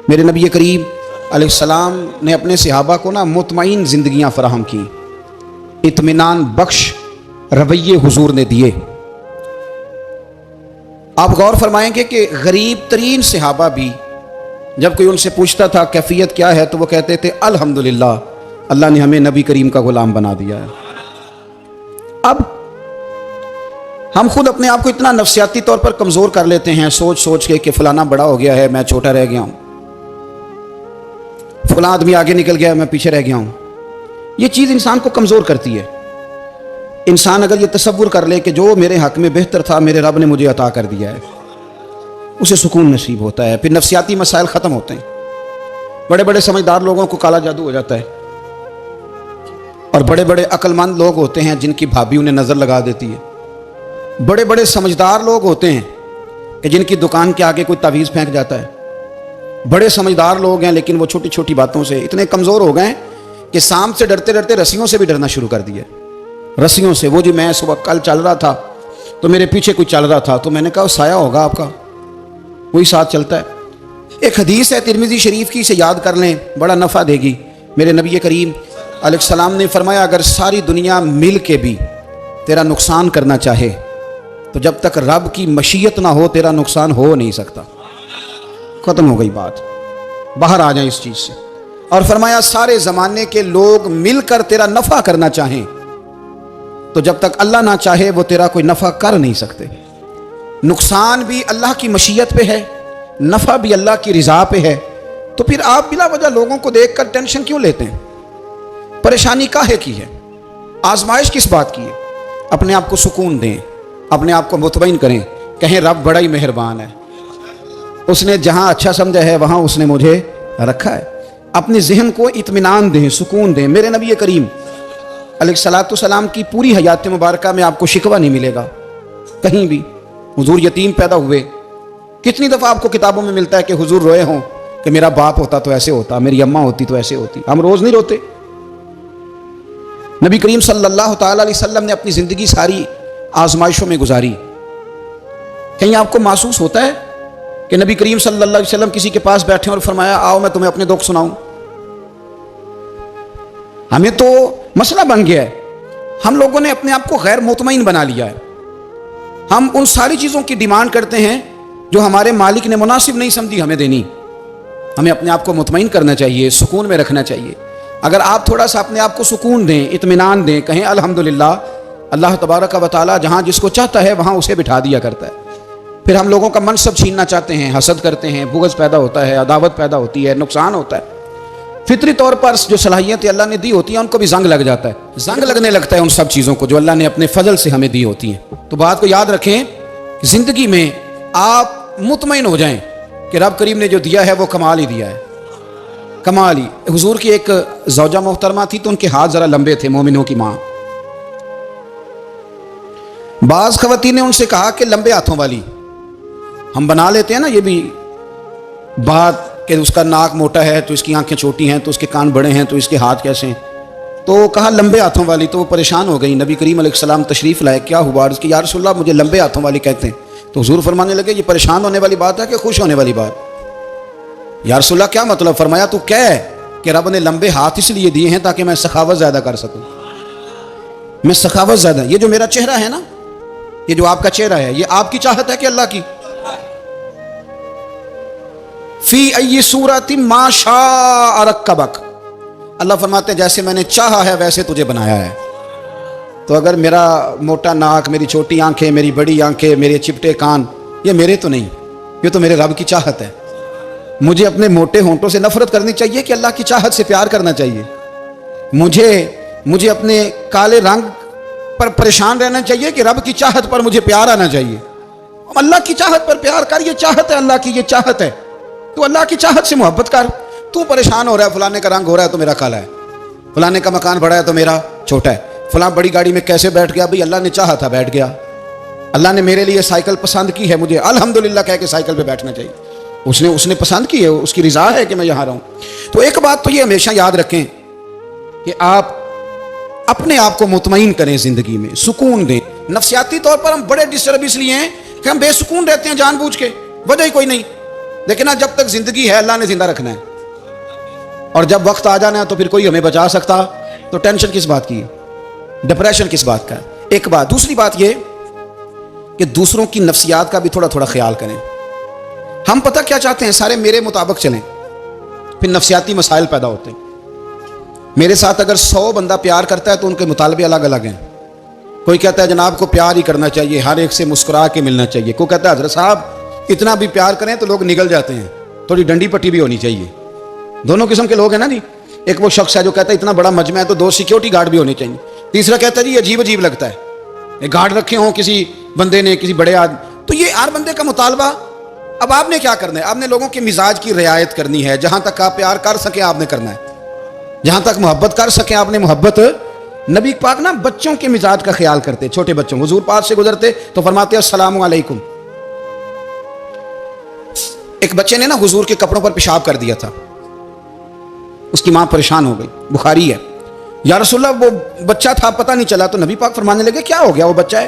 میرے نبی کریم علیہ السلام نے اپنے صحابہ کو مطمئن زندگیاں فراہم کی، اطمینان بخش رویے حضور نے دیے۔ آپ غور فرمائیں گے کہ غریب ترین صحابہ بھی جب کوئی ان سے پوچھتا تھا کیفیت کیا ہے تو وہ کہتے تھے الحمدللہ، اللہ نے ہمیں نبی کریم کا غلام بنا دیا ہے۔ اب ہم خود اپنے آپ کو اتنا نفسیاتی طور پر کمزور کر لیتے ہیں، سوچ سوچ کے کہ فلانا بڑا ہو گیا ہے میں چھوٹا رہ گیا ہوں، فلاں آدمی آگے نکل گیا ہے میں پیچھے رہ گیا ہوں۔ یہ چیز انسان کو کمزور کرتی ہے۔ انسان اگر یہ تصور کر لے کہ جو میرے حق میں بہتر تھا میرے رب نے مجھے عطا کر دیا ہے، اسے سکون نصیب ہوتا ہے، پھر نفسیاتی مسائل ختم ہوتے ہیں۔ بڑے بڑے سمجھدار لوگوں کو کالا جادو ہو جاتا ہے، اور بڑے بڑے عقل مند لوگ ہوتے ہیں جن کی بھابھی انہیں نظر لگا دیتی ہے۔ بڑے بڑے سمجھدار لوگ ہوتے ہیں کہ جن کی دکان کے آگے کوئی تعویذ پھینک جاتا ہے۔ بڑے سمجھدار لوگ ہیں لیکن وہ چھوٹی چھوٹی باتوں سے اتنے کمزور ہو گئے کہ سانپ سے ڈرتے ڈرتے رسیوں سے بھی ڈرنا شروع کر دیا۔ رسیوں سے، وہ جی میں صبح کل چل رہا تھا تو میرے پیچھے کوئی چل رہا تھا تو میں نے کہا سایہ ہوگا آپ کا، وہی ساتھ چلتا ہے۔ ایک حدیث ہے ترمذی شریف کی، اسے یاد کر لیں، بڑا نفع دے گی۔ میرے نبی کریم علیہ السلام نے فرمایا اگر ساری دنیا مل کے بھی تیرا نقصان کرنا چاہے تو جب تک رب کی مشیت نہ ہو تیرا نقصان ہو نہیں سکتا۔ ختم ہو گئی بات، باہر آ جائیں اس چیز سے۔ اور فرمایا سارے زمانے کے لوگ مل کر تیرا نفع کرنا چاہیں تو جب تک اللہ نہ چاہے وہ تیرا کوئی نفع کر نہیں سکتے۔ نقصان بھی اللہ کی مشیت پہ ہے، نفع بھی اللہ کی رضا پہ ہے، تو پھر آپ بلا وجہ لوگوں کو دیکھ کر ٹینشن کیوں لیتے ہیں؟ پریشانی کاہے کی ہے؟ آزمائش کس بات کی ہے؟ اپنے آپ کو سکون دیں، اپنے آپ کو مطمئن کریں، کہیں رب بڑا ہی مہربان ہے، اس نے جہاں اچھا سمجھا ہے وہاں اس نے مجھے رکھا ہے۔ اپنے ذہن کو اطمینان دیں، سکون دیں۔ میرے نبی کریم علیہ الصلوۃ والسلام کی پوری حیات مبارکہ میں آپ کو شکوہ نہیں ملے گا کہیں بھی۔ حضور یتیم پیدا ہوئے، کتنی دفعہ آپ کو کتابوں میں ملتا ہے کہ حضور روئے ہوں کہ میرا باپ ہوتا تو ایسے ہوتا، میری اماں ہوتی تو ایسے ہوتی۔ ہم روز نہیں روتے؟ نبی کریم صلی اللہ تعالی علیہ وسلم نے اپنی زندگی ساری آزمائشوں میں گزاری۔ کہیں آپ کو محسوس ہوتا ہے کہ نبی کریم صلی اللہ علیہ وسلم کسی کے پاس بیٹھے اور فرمایا آؤ میں تمہیں اپنے دکھ سناؤں؟ ہمیں تو مسئلہ بن گیا ہے، ہم لوگوں نے اپنے آپ کو غیر مطمئن بنا لیا ہے۔ ہم ان ساری چیزوں کی ڈیمانڈ کرتے ہیں جو ہمارے مالک نے مناسب نہیں سمجھی ہمیں دینی۔ ہمیں اپنے آپ کو مطمئن کرنا چاہیے، سکون میں رکھنا چاہیے۔ اگر آپ تھوڑا سا اپنے آپ کو سکون دیں، اطمینان دیں، کہیں الحمدللہ، اللہ تبارک و تعالی جہاں جس کو چاہتا ہے وہاں اسے بٹھا دیا کرتا ہے۔ پھر ہم لوگوں کا منصب چھیننا چاہتے ہیں، حسد کرتے ہیں، بغض پیدا ہوتا ہے، عداوت پیدا ہوتی ہے، نقصان ہوتا ہے۔ فطری طور پر جو صلاحیتیں اللہ نے دی ہوتی ہیں ان کو بھی زنگ لگ جاتا ہے، زنگ لگنے لگتا ہے ان سب چیزوں کو جو اللہ نے اپنے فضل سے ہمیں دی ہوتی ہیں۔ تو بات کو یاد رکھیں، زندگی میں آپ مطمئن ہو جائیں کہ رب کریم نے جو دیا ہے وہ کمال ہی دیا ہے، کمال ہی۔ حضور کی ایک زوجہ محترمہ تھی تو ان کے ہاتھ ذرا لمبے تھے، مومنوں کی ماں۔ بعض خواتین نے ان سے کہا کہ لمبے ہاتھوں والی، ہم بنا لیتے ہیں نا یہ بھی بات کہ اس کا ناک موٹا ہے تو اس کی آنکھیں چھوٹی ہیں تو اس کے کان بڑے ہیں تو اس کے ہاتھ کیسے ہیں، تو کہا لمبے ہاتھوں والی، تو وہ پریشان ہو گئی۔ نبی کریم علیہ السلام تشریف لائے، کیا ہوا؟ عرض کی یا رسول اللہ مجھے لمبے ہاتھوں والی کہتے ہیں۔ تو حضور فرمانے لگے یہ پریشان ہونے والی بات ہے کہ خوش ہونے والی بات؟ یا رسول اللہ کیا مطلب؟ فرمایا تو کہہ کہ رب نے لمبے ہاتھ اس لیے دیے ہیں تاکہ میں سخاوت زیادہ کر سکوں، میں سخاوت زیادہ، یہ جو میرا چہرہ ہے نا، یہ جو آپ کا چہرہ ہے، یہ آپ کی چاہت ہے کہ اللہ کی؟ فی ای صورت ما شاء رکبک، اللہ فرماتے ہیں جیسے میں نے چاہا ہے ویسے تجھے بنایا ہے۔ تو اگر میرا موٹا ناک، میری چھوٹی آنکھیں، میری بڑی آنکھیں، میرے چپٹے کان، یہ میرے تو نہیں، یہ تو میرے رب کی چاہت ہے۔ مجھے اپنے موٹے ہونٹوں سے نفرت کرنی چاہیے کہ اللہ کی چاہت سے پیار کرنا چاہیے؟ مجھے اپنے کالے رنگ پر پریشان رہنا چاہیے کہ رب کی چاہت پر مجھے پیار آنا چاہیے؟ اللہ کی چاہت پر پیار کر، یہ چاہت ہے اللہ کی، یہ چاہت ہے، تو اللہ کی چاہت سے محبت کر۔ تو پریشان ہو رہا ہے فلانے کا رنگ ہو رہا ہے تو میرا کالا ہے، فلانے کا مکان بڑا ہے تو میرا چھوٹا ہے، فلاں بڑی گاڑی میں کیسے بیٹھ گیا؟ بھئی اللہ نے چاہا تھا بیٹھ گیا، اللہ نے میرے لیے سائیکل پسند کی ہے، مجھے الحمدللہ کہہ کے سائیکل پہ بیٹھنا چاہیے، اس نے پسند کی ہے، اس کی رضا ہے کہ میں یہاں رہوں۔ تو ایک بات تو یہ ہمیشہ یاد رکھیں کہ آپ اپنے آپ کو مطمئن کریں، زندگی میں سکون دیں۔ نفسیاتی طور پر ہم بڑے ڈسٹرب اس لیے ہیں کہ ہم بے سکون رہتے ہیں جان بوجھ کے، وجہ ہی کوئی نہیں۔ لیکن جب تک زندگی ہے اللہ نے زندہ رکھنا ہے، اور جب وقت آ جانا ہے تو پھر کوئی ہمیں بچا سکتا، تو ٹینشن کس بات کی ہے، ڈپریشن کس بات کا ہے؟ ایک بات۔ دوسری بات یہ کہ دوسروں کی نفسیات کا بھی تھوڑا تھوڑا خیال کریں۔ ہم پتہ کیا چاہتے ہیں، سارے میرے مطابق چلیں، پھر نفسیاتی مسائل پیدا ہوتے ہیں۔ میرے ساتھ اگر 100 بندہ پیار کرتا ہے تو ان کے مطالبے الگ الگ ہیں۔ کوئی کہتا ہے جناب کو پیار ہی کرنا چاہیے، ہر ایک سے مسکرا کے ملنا چاہیے۔ کوئی کہتا ہے حضرت صاحب اتنا بھی پیار کریں تو لوگ نگل جاتے ہیں، تھوڑی ڈنڈی پٹی بھی ہونی چاہیے۔ دونوں قسم کے لوگ ہیں نا جی۔ ایک وہ شخص ہے جو کہتا ہے اتنا بڑا مجمع ہے تو 2 سیکیورٹی گارڈ بھی ہونے چاہیے۔ تیسرا کہتا ہے جی عجیب عجیب لگتا ہے، گارڈ رکھے ہوں کسی بندے نے، کسی بڑے آدمی۔ تو یہ ہر بندے کا مطالبہ۔ اب آپ نے کیا کرنا ہے؟ آپ نے لوگوں کے مزاج کی رعایت کرنی ہے۔ جہاں تک آپ پیار کر سکیں آپ نے کرنا ہے، جہاں تک محبت کر سکیں آپ نے محبت۔ نبی پاک نا بچوں کے مزاج کا خیال کرتے، چھوٹے بچوں، حضور پاک سے گزرتے تو فرماتے السلام علیکم۔ ایک بچے نے نا حضور کے کپڑوں پر پیشاب کر دیا تھا، اس کی ماں پریشان ہو گئی، بخاری ہے۔ یا رسول اللہ وہ بچہ تھا پتہ نہیں چلا، تو نبی پاک فرمانے لگے کیا ہو گیا، وہ بچہ ہے،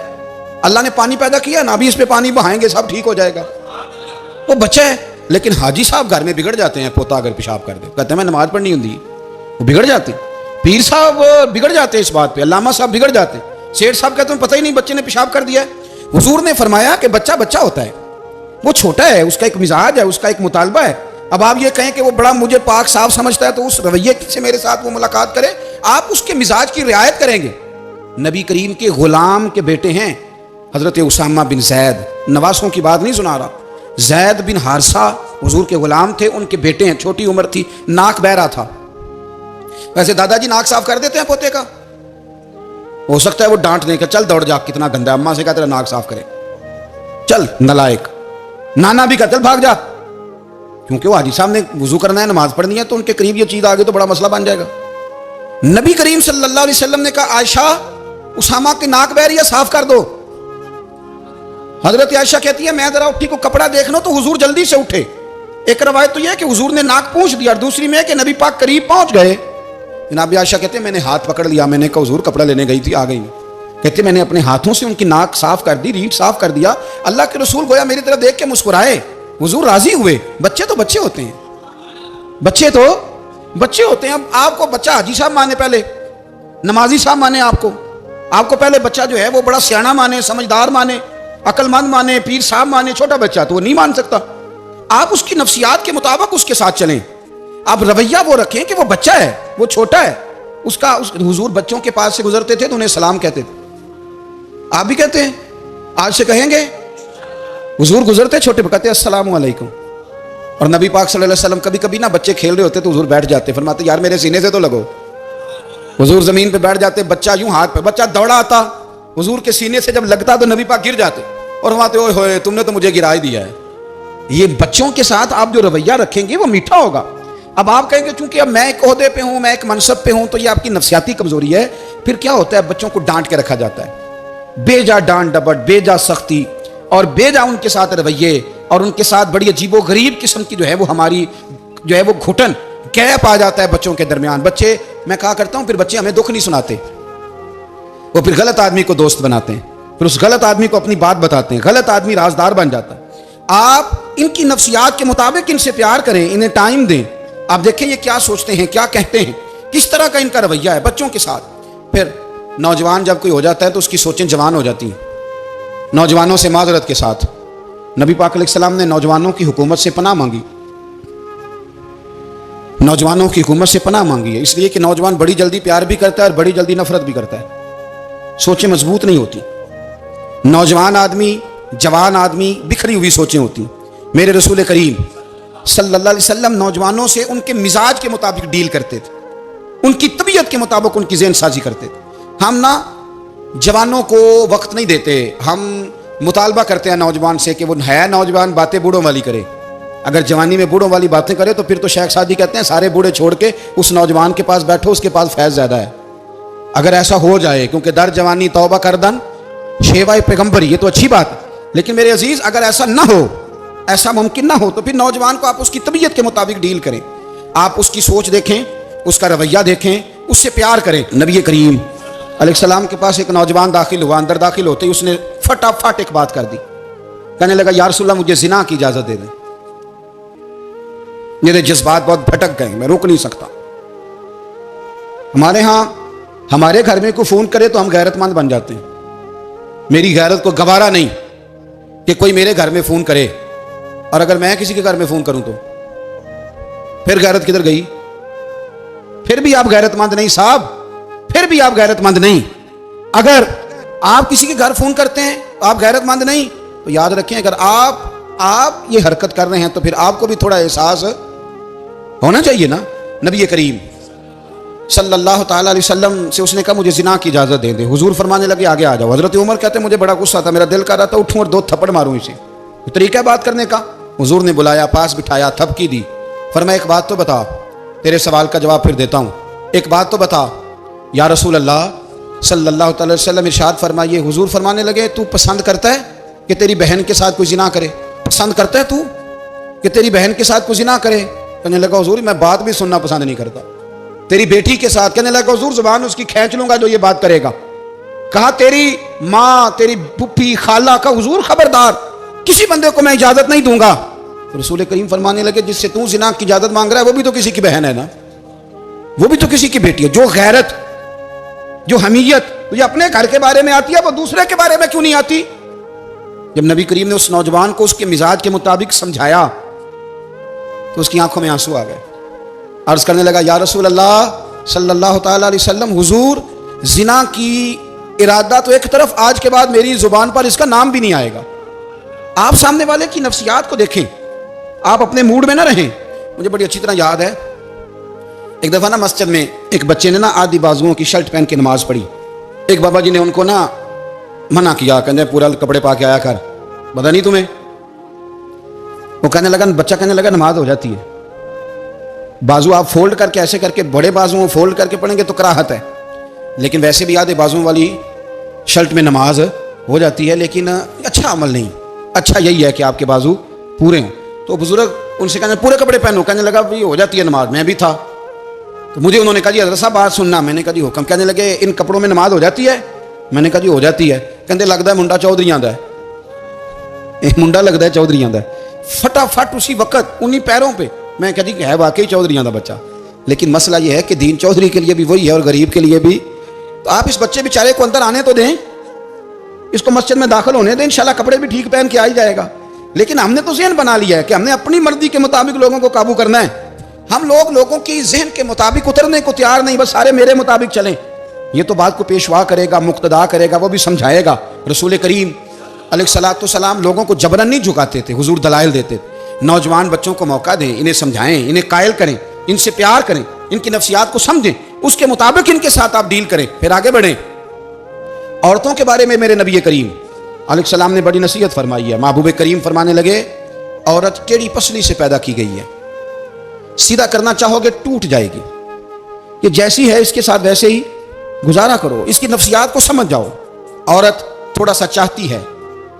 اللہ نے پانی پیدا کیا نا، ابھی اس پہ پانی بہائیں گے سب ٹھیک ہو جائے گا، وہ بچہ ہے۔ لیکن حاجی صاحب گھر میں بگڑ جاتے ہیں، پوتا اگر پیشاب کر دے کہتے ہیں میں نماز پڑھنی ہوں، وہ بگڑ جاتے ہیں۔ پیر صاحب بگڑ جاتے ہیں اس بات پہ، علامہ صاحب بگڑ جاتے ہیں، سیٹھ صاحب کہتے ہیں پتہ ہی نہیں بچے نے پیشاب کر دیا ہے۔ حضور نے فرمایا کہ بچہ بچہ ہوتا ہے، وہ چھوٹا ہے، اس کا ایک مزاج ہے، اس کا ایک مطالبہ ہے۔ اب آپ یہ کہیں کہ وہ بڑا مجھے پاک صاف سمجھتا ہے تو اس رویے سے میرے ساتھ وہ ملاقات کرے، آپ اس کے مزاج کی رعایت کریں گے۔ نبی کریم کے غلام کے بیٹے ہیں حضرت اسامہ بن زید، نواسوں کی بات نہیں سنا رہا، زید بن حارثہ حضور کے غلام تھے، ان کے بیٹے ہیں، چھوٹی عمر تھی، ناک بہ رہا تھا۔ ویسے دادا جی ناک صاف کر دیتے ہیں پوتے کا، ہو سکتا ہے وہ ڈانٹ دیں کہ چل دوڑ جا کتنا گندا ہے، اماں سے کہا تیرا ناک صاف کرے، چل نالائق۔ نانا بھی کہا چل بھاگ جا، کیونکہ وہ حاجی صاحب نے وضو کرنا ہے، نماز پڑھنی ہے، تو ان کے قریب یہ چیز آگے تو بڑا مسئلہ بن جائے گا۔ نبی کریم صلی اللہ علیہ وسلم نے کہا عائشہ اسامہ کی ناک بہ رہی ہے صاف کر دو۔ حضرت عائشہ کہتی ہے میں ذرا اٹھی کو کپڑا دیکھ لوں تو حضور جلدی سے اٹھے۔ ایک روایت تو یہ ہے کہ حضور نے ناک پوچھ دیا، اور دوسری میں کہ نبی پاک قریب پہنچ گئے۔ جناب عائشہ کہتے ہیں میں نے ہاتھ پکڑ لیا، میں نے کہا حضور کپڑا لینے گئی تھی آ گئی میں، کہتے میں نے اپنے ہاتھوں سے ان کی ناک صاف کر دی، ریڑھ صاف کر دیا۔ اللہ کے رسول گویا میری طرف دیکھ کے مسکرائے، حضور راضی ہوئے۔ بچے تو بچے ہوتے ہیں، بچے تو بچے ہوتے ہیں۔ اب آپ کو بچہ حاجی صاحب مانے، پہلے نمازی صاحب مانے، آپ کو پہلے بچہ جو ہے وہ بڑا سیاںا مانے، سمجھدار مانے، عقل مند مانے، پیر صاحب مانے، چھوٹا بچہ تو وہ نہیں مان سکتا۔ آپ اس کی نفسیات کے مطابق اس کے ساتھ چلیں، آپ رویہ وہ رکھیں کہ وہ بچہ ہے، وہ چھوٹا ہے۔ حضور بچوں کے پاس سے گزرتے تھے تو انہیں سلام کہتے تھے، آپ بھی کہتے ہیں، آج سے کہیں گے۔ حضور گزرتے چھوٹے کہتے السلام علیکم۔ اور نبی پاک صلی اللہ علیہ وسلم کبھی کبھی نا بچے کھیل رہے ہوتے تو حضور بیٹھ جاتے، فرماتے یار میرے سینے سے تو لگو۔ حضور زمین پہ بیٹھ جاتے، بچہ یوں ہاتھ پہ، بچہ دوڑا آتا، حضور کے سینے سے جب لگتا تو نبی پاک گر جاتے اور فرماتے اوئے ہوئے تم نے تو مجھے گرا ہی دیا ہے۔ یہ بچوں کے ساتھ آپ جو رویہ رکھیں گے وہ میٹھا ہوگا۔ اب آپ کہیں گے چونکہ اب میں ایک عہدے پہ ہوں، میں ایک منصب پہ ہوں، تو یہ آپ کی نفسیاتی کمزوری ہے۔ پھر کیا ہوتا ہے، بچوں کو ڈانٹ کے رکھا جاتا ہے، بے جا ڈانٹ ڈپٹ، بے جا سختی، اور بے جا ان کے ساتھ رویے، اور ان کے ساتھ بڑی عجیب و غریب قسم کی جو ہے وہ ہماری جو ہے وہ گھٹن گیپ آ جاتا ہے بچوں کے درمیان۔ بچے، میں کہا کرتا ہوں، پھر بچے ہمیں دکھ نہیں سناتے، وہ پھر غلط آدمی کو دوست بناتے ہیں، پھر اس غلط آدمی کو اپنی بات بتاتے ہیں، غلط آدمی رازدار بن جاتا ہے۔ آپ ان کی نفسیات کے مطابق ان سے پیار کریں، انہیں ٹائم دیں، آپ دیکھیں یہ کیا سوچتے ہیں، کیا کہتے ہیں، کس طرح کا ان کا رویہ ہے بچوں کے ساتھ۔ پھر نوجوان جب کوئی ہو جاتا ہے تو اس کی سوچیں جوان ہو جاتی ہیں۔ نوجوانوں سے معذرت کے ساتھ نبی پاک علیہ السلام نے نوجوانوں کی حکومت سے پناہ مانگی، نوجوانوں کی حکومت سے پناہ مانگی ہے، اس لیے کہ نوجوان بڑی جلدی پیار بھی کرتا ہے اور بڑی جلدی نفرت بھی کرتا ہے، سوچیں مضبوط نہیں ہوتی۔ نوجوان آدمی، جوان آدمی، بکھری ہوئی سوچیں ہوتی ہیں۔ میرے رسول کریم صلی اللہ علیہ وسلم نوجوانوں سے ان کے مزاج کے مطابق ڈیل کرتے تھے، ان کی طبیعت کے مطابق ان کی ذہن سازی کرتے تھے۔ ہم نا جوانوں کو وقت نہیں دیتے، ہم مطالبہ کرتے ہیں نوجوان سے کہ وہ ہے نوجوان باتیں بوڑھوں والی کرے، اگر جوانی میں بوڑھوں والی باتیں کرے تو پھر تو شیخ سعدی کہتے ہیں سارے بوڑھے چھوڑ کے اس نوجوان کے پاس بیٹھو، اس کے پاس فیض زیادہ ہے۔ اگر ایسا ہو جائے، کیونکہ در جوانی توبہ کردن شیوائے پیغمبر، یہ تو اچھی بات ہے، لیکن میرے عزیز اگر ایسا نہ ہو، ایسا ممکن نہ ہو، تو پھر نوجوان کو آپ اس کی طبیعت کے مطابق ڈیل کریں، آپ اس کی سوچ دیکھیں، اس کا رویہ دیکھیں، اس سے پیار کریں۔ نبی کریم علیہ السلام کے پاس ایک نوجوان داخل ہوا، اندر داخل ہوتے ہی اس نے فٹافٹ ایک بات کر دی، کہنے لگا یا رسول اللہ مجھے زنا کی اجازت دے دیں۔ میرے جذبات بہت بھٹک گئے، میں روک نہیں سکتا۔ ہمارے ہاں ہمارے گھر میں کوئی فون کرے تو ہم غیرت مند بن جاتے ہیں۔ میری غیرت کو گوارا نہیں کہ کوئی میرے گھر میں فون کرے، اور اگر میں کسی کے گھر میں فون کروں تو پھر غیرت کدھر گئی؟ پھر بھی آپ غیرت مند نہیں صاحب، پھر بھی آپ غیرت مند نہیں۔ اگر آپ کسی کے گھر فون کرتے ہیں تو آپ غیرت مند نہیں، تو یاد رکھیں اگر آپ یہ حرکت کر رہے ہیں تو پھر آپ کو بھی تھوڑا احساس ہونا چاہیے نا۔ نبی کریم صلی اللہ تعالی علیہ وسلم سے اس نے کہا مجھے زنا کی اجازت دے دے، حضور فرمانے لگے آگے آ جاؤ۔ حضرت عمر کہتے ہیں مجھے بڑا غصہ تھا، میرا دل کر رہا تھا اٹھوں اور 2 تھپڑ ماروں اسے، طریقہ ہے بات کرنے کا۔ حضور نے بلایا، پاس بٹھایا، تھپکی دی، فرمایا ایک بات تو بتا، تیرے سوال کا جواب پھر دیتا ہوں، ایک بات تو بتا یا رسول اللہ صلی اللہ تعالی وسلم۔ ارشاد فرمائیے، حضور فرمانے لگے تو پسند کرتا ہے کہ تیری بہن کے ساتھ کوئی زنا کرے؟ پسند کرتا ہے تو کہ تیری بہن کے ساتھ کوئی زنا کرے؟ کہنے لگا حضور میں بات بھی سننا پسند نہیں کرتا۔ تیری بیٹی کے ساتھ؟ کہنے لگا حضور زبان اس کی کھینچ لوں گا جو یہ بات کرے گا۔ کہا تیری ماں، تیری پھوپھی، خالہ کا؟ حضور خبردار، کسی بندے کو میں اجازت نہیں دوں گا۔ رسول کریم فرمانے لگے جس سے تو زنا کی اجازت مانگ رہا ہے وہ بھی تو کسی کی بہن ہے نا، وہ بھی تو کسی کی بیٹی ہے۔ جو غیرت، جو حمیت تجھے اپنے گھر کے بارے میں آتی ہے وہ دوسرے کے بارے میں کیوں نہیں آتی؟ جب نبی کریم نے اس نوجوان کو اس کے مزاج کے مطابق سمجھایا تو اس کی آنکھوں میں آنسو آ گئے۔ عرض کرنے لگا یا رسول اللہ صلی اللہ تعالی علیہ وسلم، حضور زنا کی ارادہ تو ایک طرف، آج کے بعد میری زبان پر اس کا نام بھی نہیں آئے گا۔ آپ سامنے والے کی نفسیات کو دیکھیں، آپ اپنے موڈ میں نہ رہیں۔ مجھے بڑی اچھی طرح یاد ہے ایک دفعہ نا مسجد میں ایک بچے نے نا آدھی بازوؤں کی شرٹ پہن کے نماز پڑھی۔ ایک بابا جی نے ان کو نا منع کیا، کہنے پورا کپڑے پا کے آیا کر، پتہ نہیں تمہیں؟ وہ کہنے لگا، بچہ کہنے لگا نماز ہو جاتی ہے، بازو آپ فولڈ کر کے ایسے کر کے بڑے بازو فولڈ کر کے پڑھیں گے تو کراہت ہے، لیکن ویسے بھی آدھے بازو والی شرٹ میں نماز ہو جاتی ہے، لیکن اچھا عمل نہیں، اچھا یہی ہے کہ آپ کے بازو پورے ہوں۔ تو بزرگ ان سے کہنے پورے کپڑے پہنو، کہنے لگا بھائی ہو جاتی ہے نماز، میں بھی تھا تو مجھے انہوں نے کہا جی حضرت صاحب بات سننا، میں نے کہا جی حکم۔ کہنے لگے ان کپڑوں میں نماز ہو جاتی ہے؟ میں نے کہا جی ہو جاتی ہے۔ کہنے لگتا ہے منڈا چودھری آندا ہے، منڈا لگتا ہے چودھری آندا ہے، فٹافٹ اسی وقت انہی پیروں پہ۔ میں کہا جی ہے واقعی چودھریاں دا بچہ، لیکن مسئلہ یہ ہے کہ دین چودھری کے لیے بھی وہی ہے اور غریب کے لیے بھی۔ تو آپ اس بچے بیچارے کو اندر آنے تو دیں، اس کو مسجد میں داخل ہونے دیں، انشاءاللہ کپڑے بھی ٹھیک پہن کے آ ہی جائے گا۔ لیکن ہم نے تو ذہن بنا لیا ہے کہ ہم نے اپنی مرضی کے مطابق لوگوں کو قابو کرنا ہے۔ ہم لوگوں کی ذہن کے مطابق اترنے کو تیار نہیں، بس سارے میرے مطابق چلیں۔ یہ تو بات کو پیشوا کرے گا، مقتدا کرے گا، وہ بھی سمجھائے گا۔ رسول کریم علیہ الصلوۃ والسلام لوگوں کو جبرن نہیں جھکاتے تھے، حضور دلائل دیتے تھے۔ نوجوان بچوں کو موقع دیں، انہیں سمجھائیں، انہیں قائل کریں، ان سے پیار کریں، ان کی نفسیات کو سمجھیں، اس کے مطابق ان کے ساتھ آپ ڈیل کریں، پھر آگے بڑھیں۔ عورتوں کے بارے میں میرے نبی کریم علیہ السلام نے بڑی نصیحت فرمائی ہے۔ محبوب کریم فرمانے لگے عورت ٹیڑھی پسلی سے پیدا کی گئی ہے، سیدھا کرنا چاہو گے ٹوٹ جائے گی، یہ جیسی ہے اس کے ساتھ ویسے ہی گزارا کرو، اس کی نفسیات کو سمجھ جاؤ۔ عورت تھوڑا سا چاہتی ہے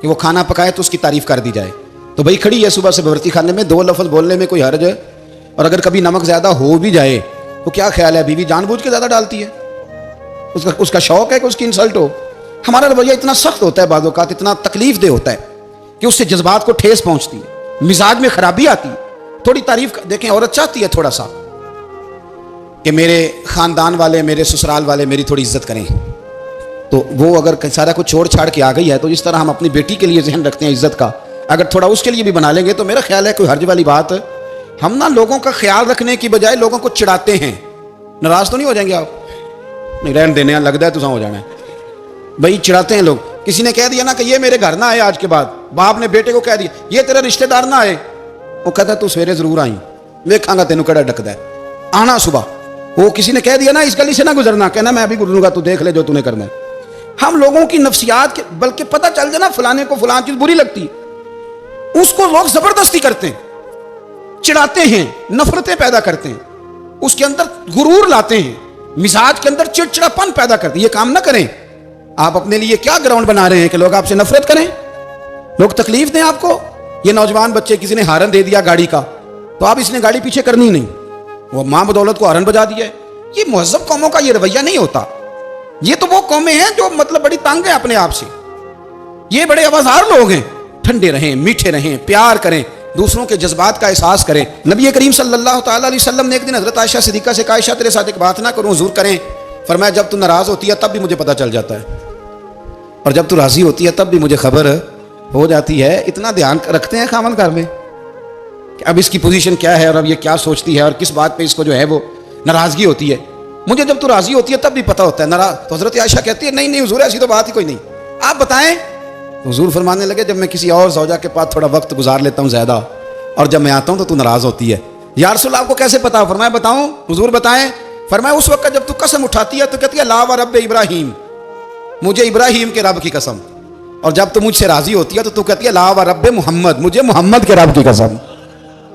کہ وہ کھانا پکائے تو اس کی تعریف کر دی جائے، تو بھائی کھڑی ہے صبح سے بھرتی خانے میں، 2 لفظ بولنے میں کوئی حرج ہے؟ اور اگر کبھی نمک زیادہ ہو بھی جائے تو کیا خیال ہے، بیوی جان بوجھ کے زیادہ ڈالتی ہے؟ اس کا شوق ہے کہ اس کی انسلٹ ہو؟ ہمارا رویہ اتنا سخت ہوتا ہے، بعض اوقات اتنا تکلیف دہ ہوتا ہے کہ اس سے جذبات کو ٹھیس پہنچتی ہے، مزاج میں خرابی آتی ہے۔ تھوڑی تعریف دیکھیں، عورت چاہتی ہے تھوڑا سا کہ میرے خاندان والے، میرے سسرال والے میری تھوڑی عزت کریں، تو وہ اگر سارا کچھ چھوڑ چھاڑ کے آ گئی ہے تو جس طرح ہم اپنی بیٹی کے لیے ذہن رکھتے ہیں عزت کا، اگر تھوڑا اس کے لیے بھی بنا لیں گے تو میرا خیال ہے کوئی حرج والی بات۔ ہم نا لوگوں کا خیال رکھنے کی بجائے لوگوں کو چڑھاتے ہیں۔ ناراض تو نہیں ہو جائیں گے آپ؟ نہیں رہن دینے، لگتا ہے تو ہو جانا ہے بھائی، چڑھاتے ہیں لوگ۔ کسی نے کہہ دیا نا کہ یہ میرے گھر نہ آئے آج کے بعد، باپ نے بیٹے کو کہہ دیا یہ تیرا رشتہ دار نہ آئے، وہ کہتا تو سویرے ضرور آئی، دیکھاں گا تینوں کڑا ڈکدا ہے، آنا صبح۔ وہ کسی نے کہہ دیا نا اس گلی سے نہ گزرنا، کہنا میں ابھی گزروں گا، تو دیکھ لے جو تو نے کرنا ہے۔ ہم لوگوں کی نفسیات کے، بلکہ پتہ چل جائے نا فلانے کو فلان چیز بری لگتی ہے، اس کو لوگ زبردستی کرتے ہیں، چڑھاتے ہیں، نفرتیں پیدا کرتے ہیں، اس کے اندر غرور لاتے ہیں، مزاج کے اندر چڑچڑاپن پیدا کرتے ہیں۔ یہ کام نہ کریں۔ آپ اپنے لیے کیا گراؤنڈ بنا رہے ہیں کہ لوگ آپ سے نفرت کریں، لوگ تکلیف دیں آپ کو؟ یہ نوجوان بچے کسی نے ہارن دے دیا گاڑی کا تو آپ اس نے گاڑی پیچھے کرنی نہیں، وہ ماں بدولت کو ہارن بجا دیا ہے۔ یہ مہذب قوموں کا یہ رویہ نہیں ہوتا۔ یہ تو وہ قومیں ہیں جو مطلب بڑی تنگ ہیں اپنے آپ سے، یہ بڑے آوازار لوگ ہیں۔ ٹھنڈے رہیں، میٹھے رہیں، پیار کریں، دوسروں کے جذبات کا احساس کریں. نبی کریم صلی اللہ تعالیٰ علیہ وسلم نے ایک دن حضرت عائشہ صدیقہ سے کہا عائشہ تیرے ساتھ ایک بات نہ کروں حضور کریں. فرمایا جب تو ناراض ہوتی ہے تب بھی مجھے پتہ چل جاتا ہے اور جب تو راضی ہوتی ہے تب بھی مجھے خبر ہو جاتی ہے. اتنا دھیان رکھتے ہیں خاوند گھر میں کہ اب اس کی پوزیشن کیا ہے اور اب یہ کیا سوچتی ہے اور کس بات پہ اس کو جو ہے وہ ناراضگی ہوتی ہے. مجھے جب تو راضی ہوتی ہے تب بھی پتہ ہوتا ہے ناراض. تو حضرت عائشہ کہتی ہے نہیں نہیں حضور ایسی تو بات ہی کوئی نہیں, آپ بتائیں. حضور فرمانے لگے جب میں کسی اور زوجہ کے پاس تھوڑا وقت گزار لیتا ہوں زیادہ اور جب میں آتا ہوں تو ناراض ہوتی ہے. یا رسول اللہ آپ کو کیسے پتا؟ فرمایا بتاؤں حضور بتائیں. فرمایا اس وقت جب تو قسم اٹھاتی ہے تو کہتی ہے لا و رب ابراہیم, مجھے ابراہیم کے رب کی قسم. اور جب تو مجھ سے راضی ہوتی ہے تو کہتی ہے لا و رب محمد, مجھے محمد کے رب کی قسم.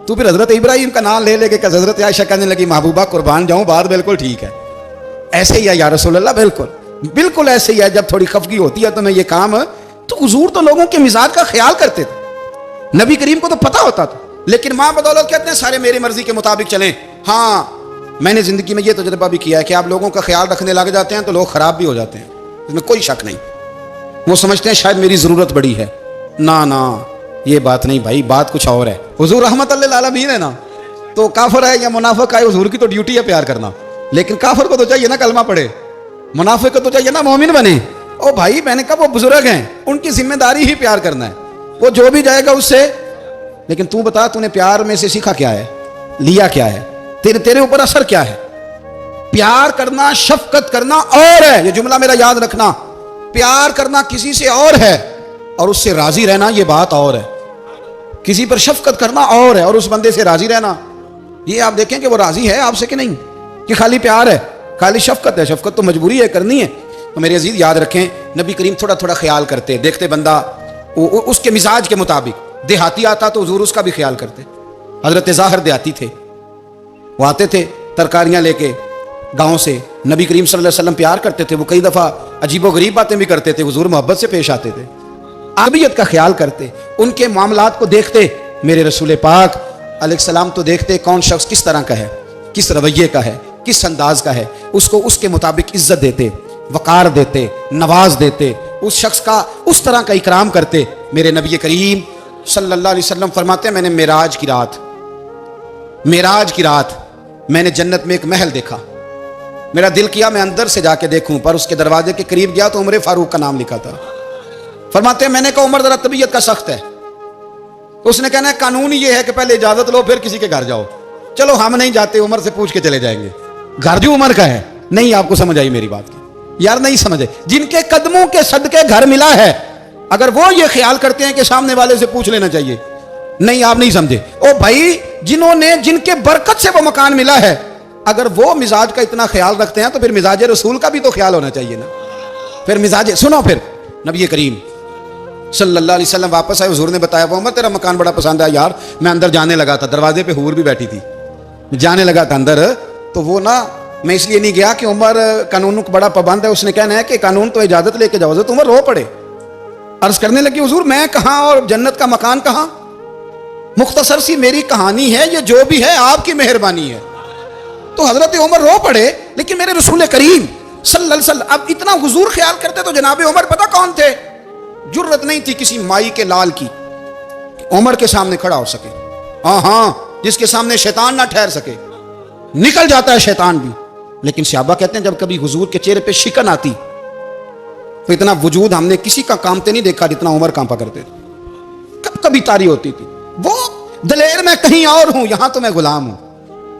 تو پھر حضرت ابراہیم کا نام لے لے کے حضرت عائشہ کہنے لگی محبوبہ قربان جاؤں بات بالکل ٹھیک ہے. ایسے ہی ہے یا رسول اللہ, بالکل بالکل ایسے ہی ہے. جب تھوڑی خفگی ہوتی ہے تو میں یہ کام, تو حضور تو لوگوں کے مزاج کا خیال کرتے تھے. نبی کریم کو تو پتہ ہوتا تھا, لیکن ماں بدولت کہتے ہیں سارے میری مرضی کے مطابق چلیں. ہاں میں نے زندگی میں یہ تجربہ بھی کیا ہے کہ آپ لوگوں کا خیال رکھنے لگ جاتے ہیں تو لوگ خراب بھی ہو جاتے ہیں, اس میں کوئی شک نہیں. وہ سمجھتے ہیں شاید میری ضرورت بڑی ہے. نہ یہ بات نہیں بھائی, بات کچھ اور ہے. حضور رحمت اللہ عالمین ہے نا, تو کافر ہے یا منافق ہے حضور کی تو ڈیوٹی ہے پیار کرنا. لیکن کافر کو تو چاہیے نا کلمہ پڑھے, منافق کو تو چاہیے نا مومن بنے. او بھائی میں نے کہا وہ بزرگ ہیں, ان کی ذمہ داری ہی پیار کرنا ہے, وہ جو بھی جائے گا اس سے. لیکن تو بتا تو نے پیار میں سے سیکھا کیا ہے, لیا کیا ہے, تیرے اوپر اثر کیا ہے؟ پیار کرنا شفقت کرنا اور ہے, یہ جملہ میرا یاد رکھنا. پیار کرنا کسی سے اور ہے اور اس سے راضی رہنا یہ بات اور ہے. کسی پر شفقت کرنا اور ہے اور اس بندے سے راضی رہنا, یہ آپ دیکھیں کہ وہ راضی ہے آپ سے کہ نہیں, کہ خالی پیار ہے, خالی شفقت ہے. شفقت تو مجبوری ہے کرنی ہے. تو میرے عزیز یاد رکھیں نبی کریم تھوڑا تھوڑا خیال کرتے, دیکھتے بندہ اس کے مزاج کے مطابق. دیہاتی آتا تو حضور اس کا بھی خیال کرتے. حضرت ظاہر دیہاتی تھے, وہ آتے تھے ترکاریاں لے کے گاؤں سے. نبی کریم صلی اللہ علیہ وسلم پیار کرتے تھے, وہ کئی دفعہ عجیب و غریب باتیں بھی کرتے تھے, حضور محبت سے پیش آتے تھے, عربیت کا خیال کرتے, ان کے معاملات کو دیکھتے. میرے رسول پاک علیہ السلام تو دیکھتے کون شخص کس طرح کا ہے, کس رویے کا ہے, کس انداز کا ہے, اس کو اس کے مطابق عزت دیتے, وقار دیتے, نواز دیتے, اس شخص کا اس طرح کا اکرام کرتے. میرے نبی کریم صلی اللہ علیہ وسلم فرماتے ہیں میں نے معراج کی رات میں نے جنت میں ایک محل دیکھا. میرا دل کیا میں اندر سے جا کے دیکھوں, پر اس کے دروازے کے قریب گیا تو عمر فاروق کا نام لکھا تھا. فرماتے ہیں میں نے کہا عمر ذرا طبیعت کا سخت ہے. اس نے کہنا ہے قانون یہ ہے کہ پہلے اجازت لو پھر کسی کے گھر جاؤ. چلو ہم نہیں جاتے, عمر سے پوچھ کے چلے جائیں گے. گھر جو عمر کا ہے, نہیں آپ کو سمجھ آئی میری بات کی یار, نہیں سمجھے. جن کے قدموں کے صدقے گھر ملا ہے, اگر وہ یہ خیال کرتے ہیں کہ سامنے والے سے پوچھ لینا چاہیے, نہیں آپ نہیں سمجھے. او بھائی جن کے برکت سے وہ مکان ملا ہے, اگر وہ مزاج کا اتنا خیال رکھتے ہیں تو پھر مزاج رسول کا بھی تو خیال ہونا چاہیے نا. پھر مزاج سنو, پھر نبی کریم صلی اللہ علیہ وسلم واپس آئے. حضور نے بتایا وہ عمر تیرا مکان بڑا پسند ہے یار. میں اندر جانے لگا تھا, دروازے پہ حور بھی بیٹھی تھی, جانے لگا تھا اندر. تو وہ نا میں اس لیے نہیں گیا کہ عمر قانون کو بڑا پابند ہے. اس نے کہنا ہے کہ قانون تو اجازت لے کے جاؤ. تو عمر رو پڑے, عرض کرنے لگی حضور میں کہاں اور جنت کا مکان کہاں, مختصر سی میری کہانی ہے, یہ جو بھی ہے آپ کی مہربانی ہے. تو حضرت عمر رو پڑے. لیکن میرے رسول کریم صلی اللہ علیہ وسلم اب اتنا حضور خیال کرتے تو جناب عمر پتہ کون تھے, جرت نہیں تھی کسی مائی کے لال کی عمر کے سامنے کھڑا ہو سکے. ہاں جس کے سامنے شیطان نہ ٹھہر سکے, نکل جاتا ہے شیطان بھی. لیکن صحابہ کہتے ہیں جب کبھی حضور کے چہرے پہ شکن آتی تو اتنا وجود ہم نے کسی کا کامتے نہیں دیکھا جتنا عمر کانپا کرتے تھے. کبھی تاری ہوتی تھی وہ دلیر میں کہیں اور ہوں, یہاں تو میں غلام ہوں,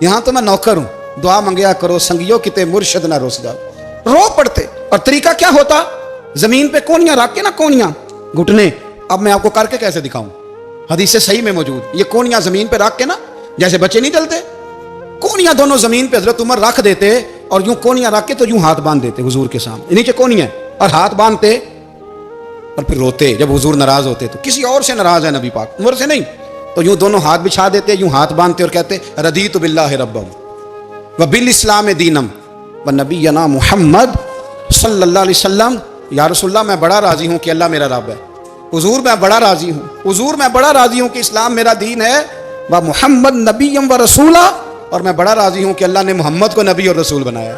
یہاں تو میں نوکر ہوں, دعا منگیا کرو سنگیو کتے مرشد نہ روس جاؤ. رو پڑتے. اور طریقہ کیا ہوتا, زمین پہ کونیاں رکھ کے نا, کونیاں گھٹنے, اب میں آپ کو کر کے کیسے دکھاؤں, حدیث صحیح میں موجود, یہ کونیاں زمین پہ رکھ کے نا, جیسے بچے نہیں چلتے, کونیاں دونوں زمین پہ حضرت عمر رکھ دیتے اور یوں کونیاں رکھ کے تو یوں ہاتھ باندھ دیتے حضور کے سامنے, نیچے کونیاں اور ہاتھ باندھتے اور پھر روتے. جب حضور ناراض ہوتے تو کسی اور سے ناراض ہے نبی پاک, عمر سے نہیں, تو یوں دونوں ہاتھ بچھا دیتے, یوں ہاتھ باندھتے اور کہتے رضیت باللہ ربا وبالاسلام دینم ونبینا محمد صلی اللہ علیہ وسلم. یا رسول اللہ میں بڑا راضی ہوں کہ اللہ میرا رب ہے. حضور میں بڑا راضی ہوں, حضور میں بڑا راضی ہوں کہ اسلام میرا دین ہے. و محمد نبیم و رسولہ, اور میں بڑا راضی ہوں کہ اللہ نے محمد کو نبی اور رسول بنایا.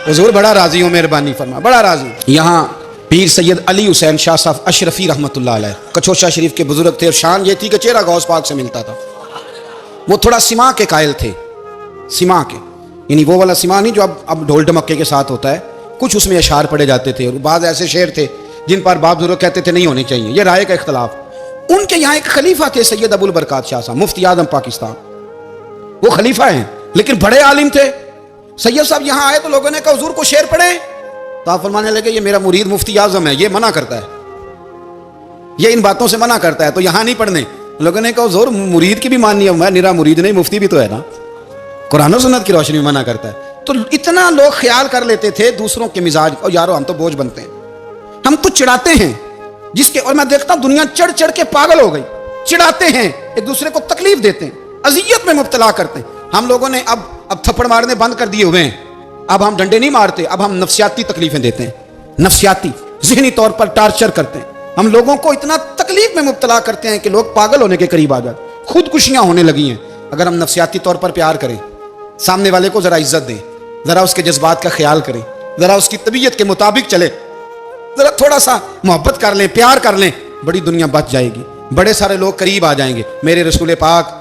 حضور بڑا راضی ہوں, مہربانی فرما, بڑا راضی. یہاں پیر سید علی حسین شاہ صاحب اشرفی رحمۃ اللہ علیہ کچھوچا شریف کے بزرگ تھے، اور شان یہ تھی کہ چہرہ غوث پاک سے ملتا تھا۔ وہ تھوڑا سما کے قائل تھے، سما کے، یعنی وہ والا سما نہیں جو اب ڈھول ڈمکے کے ساتھ ہوتا ہے، کچھ اس میں اشعار پڑے جاتے تھے، اور بعض ایسے شعر تھے جن پر باپ بزرگ کہتے تھے نہیں ہونے چاہیے، یہ رائے کا اختلاف۔ ان کے یہاں ایک خلیفہ تھے سید ابو البرکات شاہ صاحب، مفتی اعظم پاکستان، وہ خلیفہ ہیں لیکن بڑے عالم تھے۔ سید صاحب یہاں آئے تو لوگوں نے کہا حضور کو شعر پڑھیں، تو آپ فرمانے لگے یہ میرا مرید مفتی اعظم ہے، یہ منع کرتا ہے، یہ ان باتوں سے منع کرتا ہے، تو یہاں نہیں پڑھنے۔ لوگوں نے کہا حضور مرید کی بھی ماننی ہے، میں نرا مرید نہیں، مفتی بھی تو ہے نا، قرآن و سنت کی روشنی میں منع کرتا ہے۔ تو اتنا لوگ خیال کر لیتے تھے دوسروں کے مزاج، اور یارو ہم تو بوجھ بنتے ہیں، ہم تو چڑھاتے ہیں جس کے، اور میں دیکھتا ہوں دنیا چڑھ چڑھ کے پاگل ہو گئی، چڑھاتے ہیں ایک دوسرے کو، تکلیف دیتے ہیں، اذیت میں مبتلا کرتے ہیں۔ ہم لوگوں نے اب تھپڑ مارنے بند کر دیے ہوئے ہیں، اب ہم ڈنڈے نہیں مارتے، اب ہم نفسیاتی تکلیفیں دیتے ہیں، نفسیاتی ذہنی طور پر ٹارچر کرتے ہیں، ہم لوگوں کو اتنا تکلیف میں مبتلا کرتے ہیں کہ لوگ پاگل ہونے کے قریب آ جاتے، خودکشیاں ہونے لگی ہیں۔ اگر ہم نفسیاتی طور پر پیار کریں، سامنے والے کو ذرا عزت دیں، ذرا اس کے جذبات کا خیال کریں، ذرا اس کی طبیعت کے مطابق چلے، ذرا تھوڑا سا محبت کر لیں، پیار کر لیں، بڑی دنیا بچ جائے گی، بڑے سارے لوگ قریب آ جائیں گے۔ میرے رسول پاک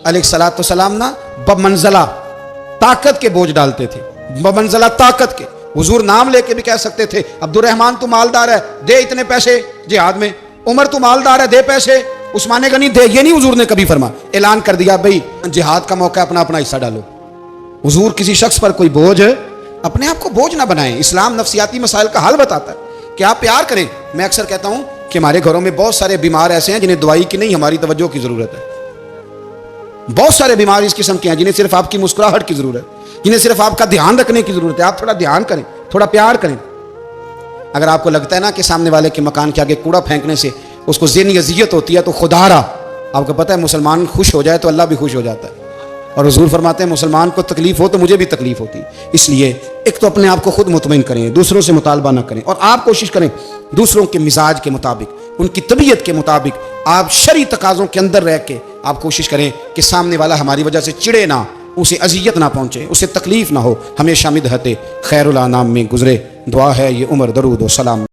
علیہ الصلوۃ والسلام نا بمنزلہ طاقت کے بوجھ ڈالتے تھے، بمنزلہ طاقت کے۔ حضور نام لے کے بھی کہہ سکتے تھے عبد الرحمن تو مالدار ہے، دے اتنے پیسے جہاد میں، عمر تو مالدار ہے، دے پیسے، عثمان غنی دے، یہ نہیں حضور نے کبھی فرمایا، اعلان کر دیا بھئی جہاد کا موقع اپنا اپنا حصہ ڈالو۔ حضور کسی شخص پر کوئی بوجھ، اپنے آپ کو بوجھ نہ بنائیں۔ اسلام نفسیاتی مسائل کا حل بتاتا ہے کہ آپ پیار کریں۔ میں اکثر کہتا ہوں کہ ہمارے گھروں میں بہت سارے بیمار ایسے ہیں جنہیں دوائی کی نہیں ہماری توجہ کی ضرورت ہے، بہت سارے بیمار اس قسم کے ہیں جنہیں صرف آپ کی مسکراہٹ کی ضرورت ہے، جنہیں صرف آپ کا دھیان رکھنے کی ضرورت ہے۔ آپ تھوڑا دھیان کریں، تھوڑا پیار کریں۔ اگر آپ کو لگتا ہے نا کہ سامنے والے کے مکان کے آگے کوڑا پھینکنے سے اس کو ذہنی اذیت ہوتی ہے، تو خدا را آپ کو پتہ ہے مسلمان خوش ہو جائے تو اللہ بھی خوش ہو جاتا ہے، اور حضور فرماتے ہیں مسلمان کو تکلیف ہو تو مجھے بھی تکلیف ہوتی ہے۔ اس لیے ایک تو اپنے آپ کو خود مطمئن کریں، دوسروں سے مطالبہ نہ کریں، اور آپ کوشش کریں دوسروں کے مزاج کے مطابق، ان کی طبیعت کے مطابق، آپ شرعی تقاضوں کے اندر رہ کے آپ کوشش کریں کہ سامنے والا ہماری وجہ سے چڑھے نہ، اسے اذیت نہ پہنچے، اسے تکلیف نہ ہو، ہمیشہ مدحت خیر الانام میں گزرے۔ دعا ہے یہ عمر درود و سلام